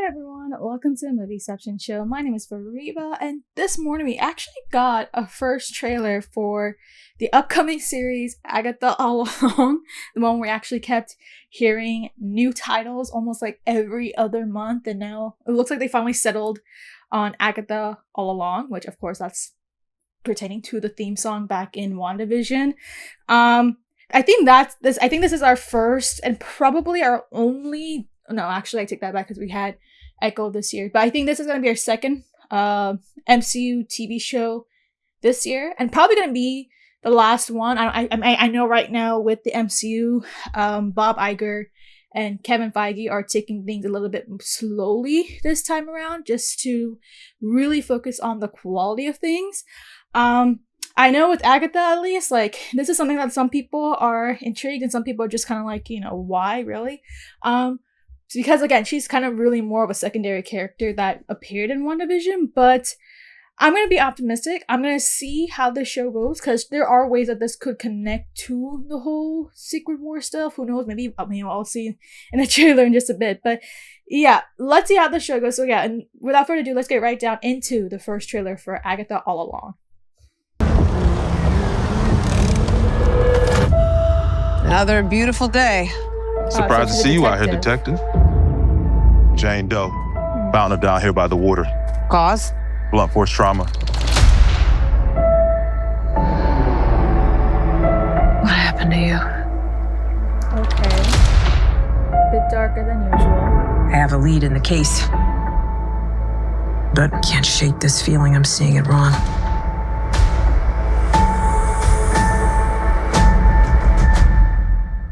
everyone, welcome to the Movieception Show. My name is Fariba, and this morning we actually got a first trailer for the upcoming series Agatha All Along, the one where we actually kept hearing new titles almost like every other month, and now it looks like they finally settled on Agatha All Along, which of course that's pertaining to the theme song back in WandaVision. I think this is our first and probably our only. No, actually, I take that back because we had Echo this year. But I think this is going to be our second MCU TV show this year, and probably going to be the last one. I know right now with the MCU, Bob Iger and Kevin Feige are taking things a little bit slowly this time around, just to really focus on the quality of things. I know with Agatha, at least, like, this is something that some people are intrigued and some people are just kind of like, why, really? Because, again, she's kind of really more of a secondary character that appeared in WandaVision, but I'm going to be optimistic. I'm going to see how the show goes, because there are ways that this could connect to the whole Secret War stuff. Who knows? Maybe, I'll see in the trailer in just a bit. But, yeah, let's see how the show goes. So, yeah, and without further ado, let's get right down into the first trailer for Agatha All Along. Another beautiful day. Surprised to see you out here, Detective. Jane Doe. Found her down here by the water. Cause? Blunt force trauma. What happened to you? Okay. A bit darker than usual. I have a lead in the case, but can't shake this feeling I'm seeing it wrong.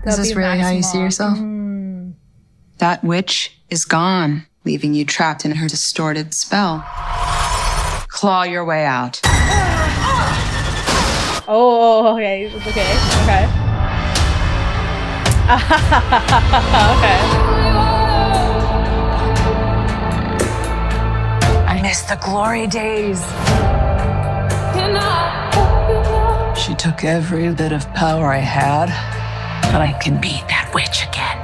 Is this really how you see yourself? That witch is gone, leaving you trapped in her distorted spell. Claw your way out. Oh, okay. Okay. Okay. Okay. I miss the glory days. She took every bit of power I had, but I can beat that witch again.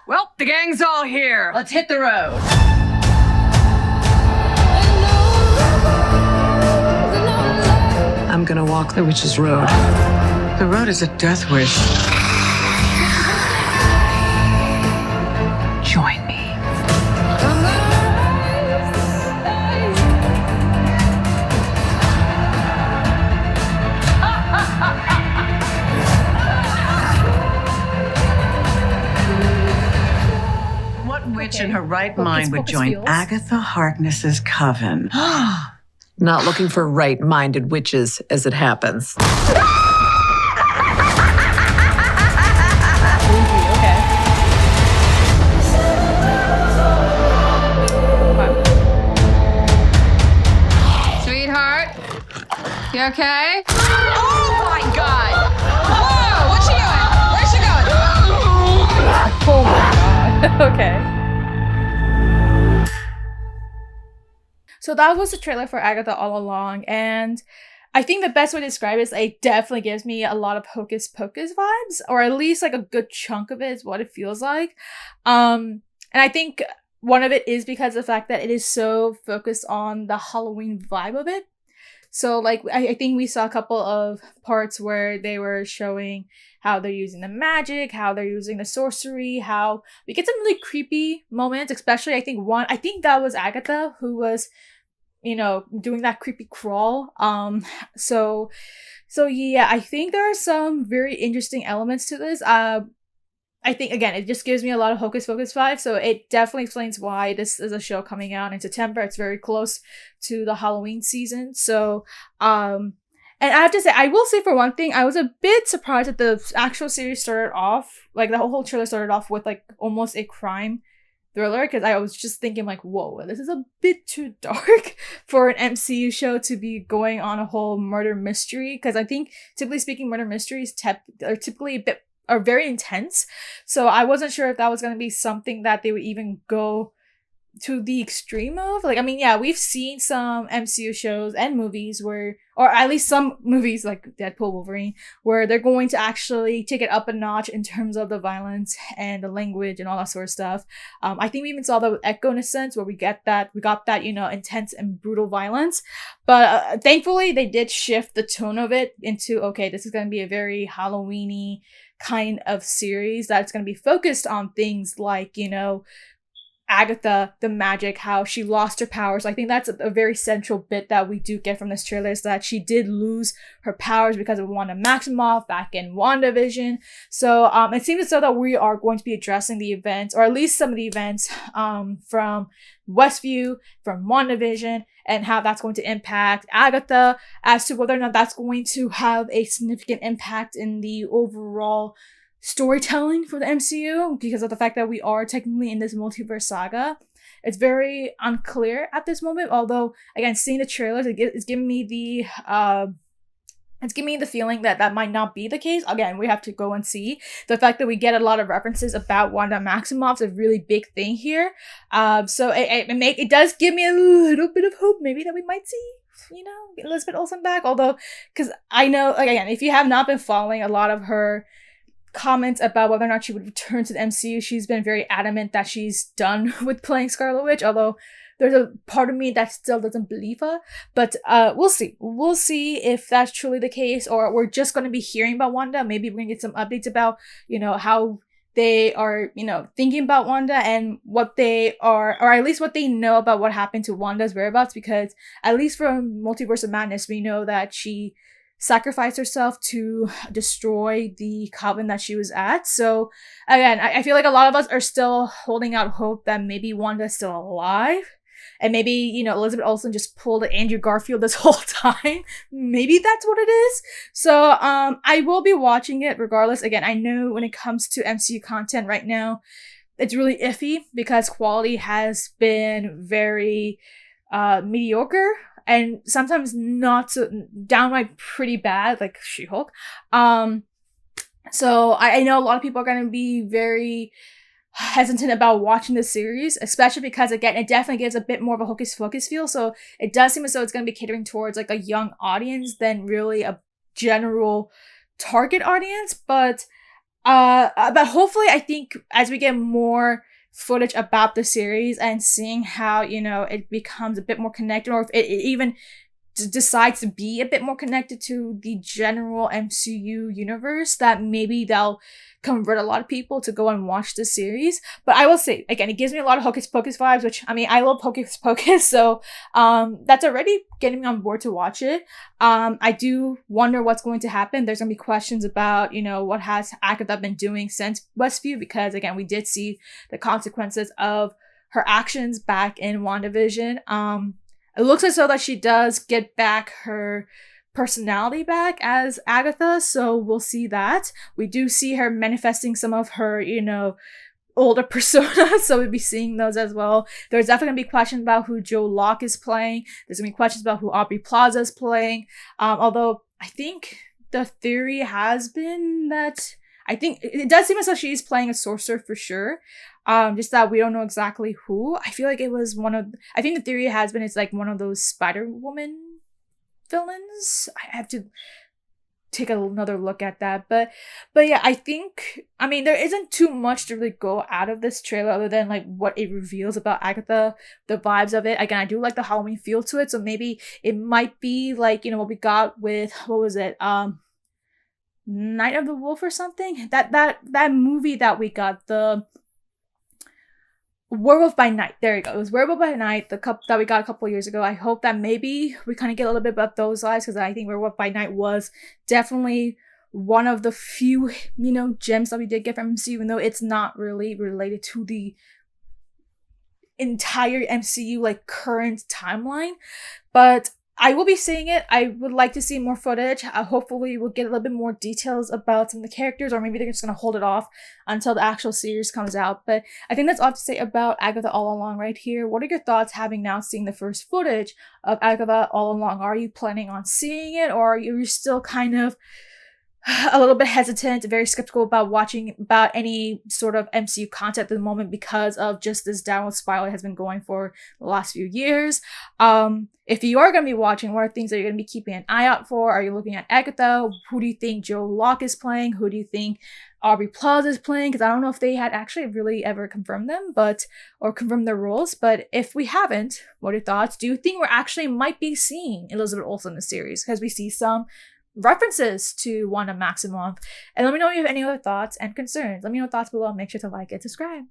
Well, the gang's all here. Let's hit the road. I'm gonna walk the witch's road. The road is a death wish. Join me. Witch in her right Focus, mind would focus, join feels. Agatha Harkness's coven. Not looking for right-minded witches, as it happens. Okay. Sweetheart, you okay? Oh my God! Whoa! What's she doing? Where's she going? Oh my god. Okay. So that was the trailer for Agatha All Along, and I think the best way to describe it is it definitely gives me a lot of Hocus Pocus vibes, or at least like a good chunk of it is what it feels like. And I think one of it is because of the fact that it is so focused on the Halloween vibe of it. So like I think we saw a couple of parts where they were showing how they're using the magic, how they're using the sorcery, how we get some really creepy moments, especially I think that was Agatha who was, doing that creepy crawl. So yeah, I think there are some very interesting elements to this. I think, again, it just gives me a lot of Hocus Pocus vibes, so it definitely explains why this is a show coming out in September. It's very close to the Halloween season, so, and I have to say, I will say for one thing, I was a bit surprised that the actual series started off, like, the whole trailer started off with, like, almost a crime thriller, because I was just thinking, like, whoa, this is a bit too dark for an MCU show to be going on a whole murder mystery, because I think, typically speaking, murder mysteries are typically are very intense, so I wasn't sure if that was going to be something that they would even go to the extreme of. Like, I mean, yeah, we've seen some MCU shows and movies where, or at least some movies like Deadpool, Wolverine, where they're going to actually take it up a notch in terms of the violence and the language and all that sort of stuff. I think we even saw that with Echo in a sense, where we got that, you know, intense and brutal violence. But thankfully, they did shift the tone of it into, okay, this is going to be a very Halloween-y kind of series that's going to be focused on things like, you know, Agatha, the magic, how she lost her powers. I think that's a very central bit that we do get from this trailer, is that she did lose her powers because of Wanda Maximoff back in WandaVision. So it seems as though that we are going to be addressing the events, or at least some of the events from Westview, from WandaVision, and how that's going to impact Agatha, as to whether or not that's going to have a significant impact in the overall storytelling for the MCU, because of the fact that we are technically in this multiverse saga. It's very unclear at this moment, although again, seeing the trailers, it's giving me the feeling that that might not be the case. Again, we have to go and see. The fact that we get a lot of references about Wanda Maximoff is a really big thing here. So it does give me a little bit of hope, maybe, that we might see, you know, Elizabeth Olsen back. Although, because I know, like, again, if you have not been following a lot of her comments about whether or not she would return to the MCU, she's been very adamant that she's done with playing Scarlet Witch, although there's a part of me that still doesn't believe her. But we'll see. We'll see if that's truly the case, or we're just going to be hearing about Wanda. Maybe we're going to get some updates about, you know, how they are, you know, thinking about Wanda and what they are, or at least what they know about what happened to Wanda's whereabouts, because at least from Multiverse of Madness, we know that she sacrificed herself to destroy the coven that she was at. So again, I feel like a lot of us are still holding out hope that maybe Wanda's still alive, and maybe, you know, Elizabeth Olsen just pulled an Andrew Garfield this whole time. Maybe that's what it is. So I will be watching it regardless. Again, I know when it comes to MCU content right now, it's really iffy because quality has been very mediocre, and sometimes not so, downright pretty bad, like She-Hulk. So I know a lot of people are going to be very hesitant about watching the series, especially because, again, it definitely gives a bit more of a hocus pocus feel. So it does seem as though it's going to be catering towards like a young audience than really a general target audience. But hopefully, I think as we get more footage about the series and seeing how, you know, it becomes a bit more connected, or if it even decides to be a bit more connected to the general MCU universe, that maybe they'll convert a lot of people to go and watch the series. But I will say, again, it gives me a lot of Hocus Pocus vibes, which, I mean, I love Hocus Pocus, so that's already getting me on board to watch it. I do wonder what's going to happen. There's going to be questions about, you know, what has Agatha been doing since Westview, because, again, we did see the consequences of her actions back in WandaVision. It looks as though that she does get back her personality back as Agatha, so we'll see that. We do see her manifesting some of her, you know, older personas, so we'll be seeing those as well. There's definitely going to be questions about who Joe Locke is playing. There's going to be questions about who Aubrey Plaza is playing. Although I think the theory has been that, I think it does seem as though she's playing a sorcerer for sure. Just that we don't know exactly who. I feel like it was I think the theory has been it's like one of those Spider-Woman villains. I have to take another look at that. But yeah, I think, I mean, there isn't too much to really go out of this trailer other than like what it reveals about Agatha, the vibes of it. Again, I do like the Halloween feel to it, so maybe it might be like, you know, what we got with, what was it? Night of the Wolf or something? That movie that we got, the Werewolf by Night. There you go. It was Werewolf by Night, the cup that we got a couple years ago. I hope that maybe we kind of get a little bit about those lives, because I think Werewolf by Night was definitely one of the few, you know, gems that we did get from MCU, even though it's not really related to the entire MCU, like, current timeline. But I will be seeing it. I would like to see more footage. Hopefully we'll get a little bit more details about some of the characters, or maybe they're just going to hold it off until the actual series comes out. But I think that's all to say about Agatha All Along right here. What are your thoughts having now seen the first footage of Agatha All Along? Are you planning on seeing it, or are you still kind of a little bit hesitant, very skeptical about watching about any sort of MCU content at the moment because of just this downward spiral it has been going for the last few years. If you are going to be watching, what are things that you're going to be keeping an eye out for? Are you looking at Agatha? Who do you think Locke is playing? Who do you think Aubrey Plaza is playing? Because I don't know if they had actually really ever confirmed them, or confirmed their roles. But if we haven't, what are your thoughts? Do you think we're actually might be seeing Elizabeth Olsen in the series? Because we see some references to Wanda Maximoff. And let me know if you have any other thoughts and concerns. Let me know your thoughts below. Make sure to like and subscribe.